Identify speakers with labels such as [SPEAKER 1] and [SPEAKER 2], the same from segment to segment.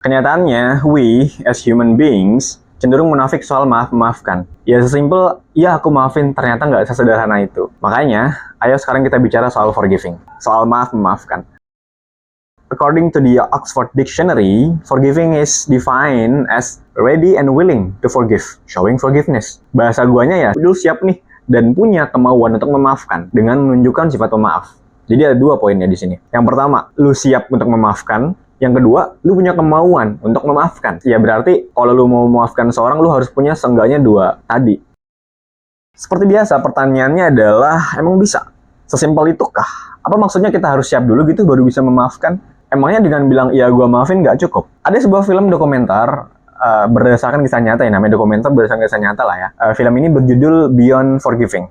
[SPEAKER 1] Kenyataannya, we as human beings cenderung munafik soal maaf-memaafkan. Ya sesimpel, ya aku maafin, ternyata nggak sesederhana itu. Makanya, ayo sekarang kita bicara soal forgiving. Soal maaf-memaafkan. According to the Oxford Dictionary, forgiving is defined as ready and willing to forgive, showing forgiveness. Bahasa guanya ya, lu siap nih dan punya kemauan untuk memaafkan dengan menunjukkan sifat pemaaf. Jadi ada dua poinnya di sini. Yang pertama, lu siap untuk memaafkan. Yang kedua, lu punya kemauan untuk memaafkan. Ya berarti kalau lu mau memaafkan seorang, lu harus punya seenggaknya dua tadi. Seperti biasa, pertanyaannya adalah, emang bisa? Sesimpel itukah? Apa maksudnya kita harus siap dulu gitu baru bisa memaafkan? Emangnya dengan bilang, iya gua maafin nggak cukup? Ada sebuah film dokumenter berdasarkan kisah nyata ya, namanya dokumenter berdasarkan kisah nyata lah ya. Film ini berjudul Beyond Forgiving.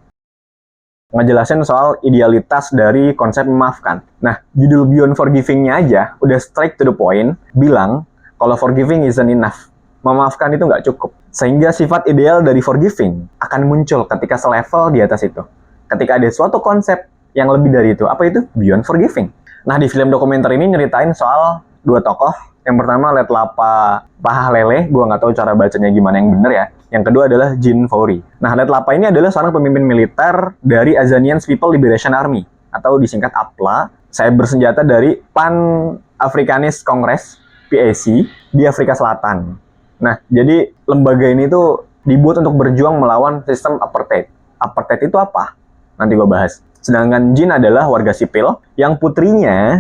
[SPEAKER 1] Ngejelasin soal idealitas dari konsep memaafkan. Nah, judul Beyond Forgiving-nya aja udah straight to the point, bilang kalau forgiving isn't enough. Memaafkan itu nggak cukup. Sehingga sifat ideal dari forgiving akan muncul ketika selevel di atas itu. Ketika ada suatu konsep yang lebih dari itu. Apa itu? Beyond Forgiving. Nah, di film dokumenter ini nyeritain soal dua tokoh. Yang pertama, Letlapa Pahalele, gue nggak tahu cara bacanya gimana yang bener ya. Yang kedua adalah Jin Fouri. Nah, Letlapa ini adalah seorang pemimpin militer dari Azanian People Liberation Army, atau disingkat APLA. Saya bersenjata dari Pan Africanist Congress, PAC, di Afrika Selatan. Nah, jadi lembaga ini tuh dibuat untuk berjuang melawan sistem apartheid. Apartheid itu apa? Nanti gue bahas. Sedangkan Jin adalah warga sipil yang putrinya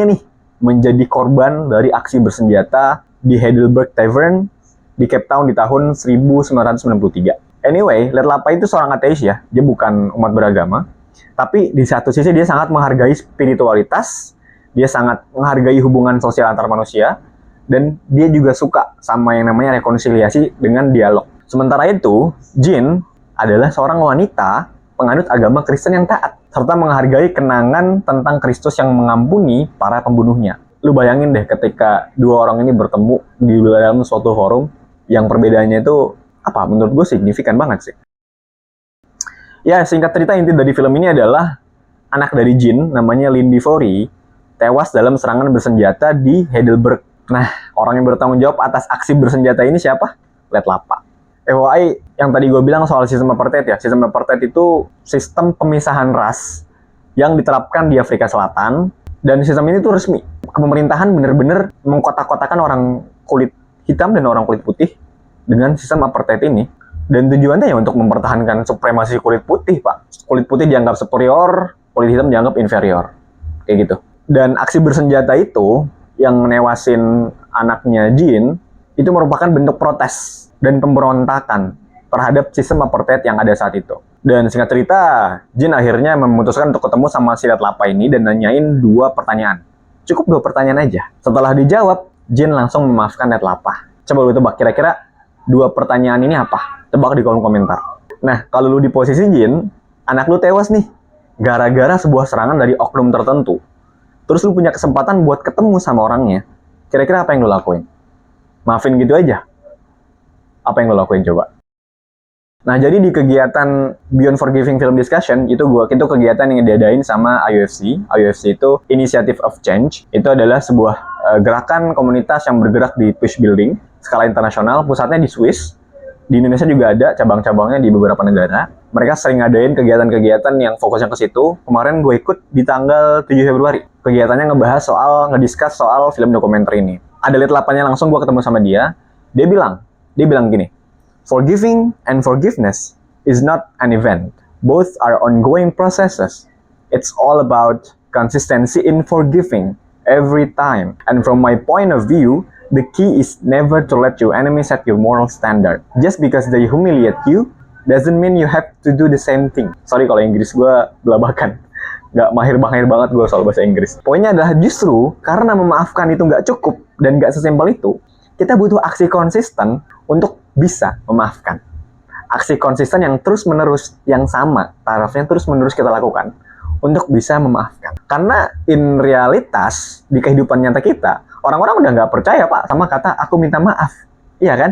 [SPEAKER 1] nih, menjadi korban dari aksi bersenjata di Heidelberg Tavern di Cape Town di tahun 1993. Anyway, Letlapa itu seorang ateis ya, dia bukan umat beragama. Tapi di satu sisi dia sangat menghargai spiritualitas, dia sangat menghargai hubungan sosial antar manusia, dan dia juga suka sama yang namanya rekonsiliasi dengan dialog. Sementara itu, Jin adalah seorang wanita penganut agama Kristen yang taat, serta menghargai kenangan tentang Kristus yang mengampuni para pembunuhnya. Lu bayangin deh ketika dua orang ini bertemu di dalam suatu forum, yang perbedaannya itu, apa, menurut gue signifikan banget sih. Ya, singkat cerita inti dari film ini adalah, anak dari Jin, namanya Lindy Fouri, tewas dalam serangan bersenjata di Heidelberg. Nah, orang yang bertanggung jawab atas aksi bersenjata ini siapa? Letlapa. FYI, yang tadi gue bilang soal sistem apartheid ya. Sistem apartheid itu sistem pemisahan ras yang diterapkan di Afrika Selatan. Dan sistem ini tuh resmi. Pemerintahan bener-bener mengkotak-kotakan orang kulit hitam dan orang kulit putih dengan sistem apartheid ini. Dan tujuannya ya untuk mempertahankan supremasi kulit putih, Pak. Kulit putih dianggap superior, kulit hitam dianggap inferior. Kayak gitu. Dan aksi bersenjata itu, yang newasin anaknya Jin, itu merupakan bentuk protes dan pemberontakan terhadap sistem apartheid yang ada saat itu. Dan singkat cerita, Jin akhirnya memutuskan untuk ketemu sama si Letlapa ini dan nanyain dua pertanyaan. Cukup dua pertanyaan aja. Setelah dijawab, Jin langsung memaafkan Letlapa. Coba lu tebak, kira-kira dua pertanyaan ini apa? Tebak di kolom komentar. Nah, kalau lu di posisi Jin, anak lu tewas nih, gara-gara sebuah serangan dari oknum tertentu. Terus lu punya kesempatan buat ketemu sama orangnya. Kira-kira apa yang lu lakuin? Maafin gitu aja? Apa yang lo lakuin coba? Nah, jadi di kegiatan Beyond Forgiving Film Discussion, itu kegiatan yang diadain sama IUFC. IUFC itu Initiative of Change. Itu adalah sebuah gerakan komunitas yang bergerak di peace building skala internasional, pusatnya di Swiss. Di Indonesia juga ada cabang-cabangnya di beberapa negara. Mereka sering ngadain kegiatan-kegiatan yang fokusnya ke situ. Kemarin gue ikut di tanggal 7 Februari. Kegiatannya ngebahas ngediscuss soal film dokumenter ini. Ada Letlapanya langsung, gue ketemu sama dia. Dia bilang gini, forgiving and forgiveness is not an event. Both are ongoing processes. It's all about consistency in forgiving every time. And from my point of view, the key is never to let your enemy set your moral standard. Just because they humiliate you, doesn't mean you have to do the same thing. Sorry kalau Inggris gue belabakan. Nggak mahir-mahir banget gue soal bahasa Inggris. Poinnya adalah justru karena memaafkan itu nggak cukup dan nggak sesimpel itu, kita butuh aksi konsisten untuk bisa memaafkan. Aksi konsisten yang terus-menerus, yang sama tarafnya terus-menerus kita lakukan untuk bisa memaafkan. Karena in realitas, di kehidupan nyata kita, orang-orang udah nggak percaya, Pak, sama kata aku minta maaf. Iya kan?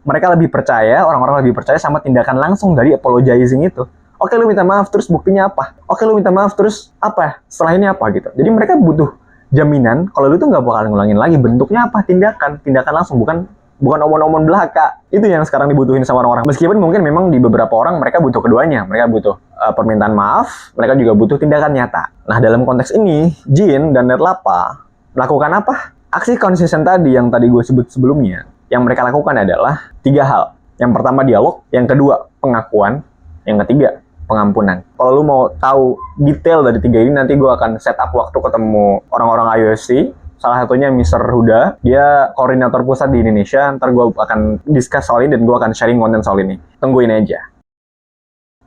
[SPEAKER 1] Mereka lebih percaya, orang-orang lebih percaya sama tindakan langsung dari apologizing itu. Oke, lu minta maaf, terus buktinya apa? Oke, lu minta maaf, terus apa? Setelah ini apa gitu. Jadi mereka butuh jaminan kalau lu tuh nggak bakal ngulangin lagi. Bentuknya apa? Tindakan langsung, bukan omon-omon belaka. Itu yang sekarang dibutuhin sama orang-orang. Meskipun mungkin memang di beberapa orang mereka butuh keduanya. Mereka butuh permintaan maaf, mereka juga butuh tindakan nyata. Nah, dalam konteks ini, Jin dan Nerlapa melakukan apa? Aksi konsisten tadi yang tadi gue sebut sebelumnya, yang mereka lakukan adalah 3 hal. Yang pertama dialog, yang kedua pengakuan, yang ketiga pengampunan. Kalau lu mau tahu detail dari 3 ini, nanti gue akan set up waktu ketemu orang-orang IOSC. Salah satunya Mr. Huda, dia koordinator pusat di Indonesia. Ntar gue akan discuss soal ini dan gue akan sharing konten soal ini. Tungguin aja.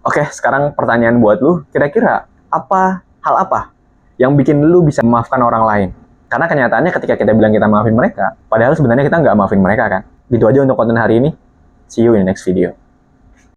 [SPEAKER 1] Oke, sekarang pertanyaan buat lu, kira-kira hal apa yang bikin lu bisa memaafkan orang lain? Karena kenyataannya ketika kita bilang kita maafin mereka, padahal sebenarnya kita nggak maafin mereka kan? Gitu aja untuk konten hari ini. See you in the next video.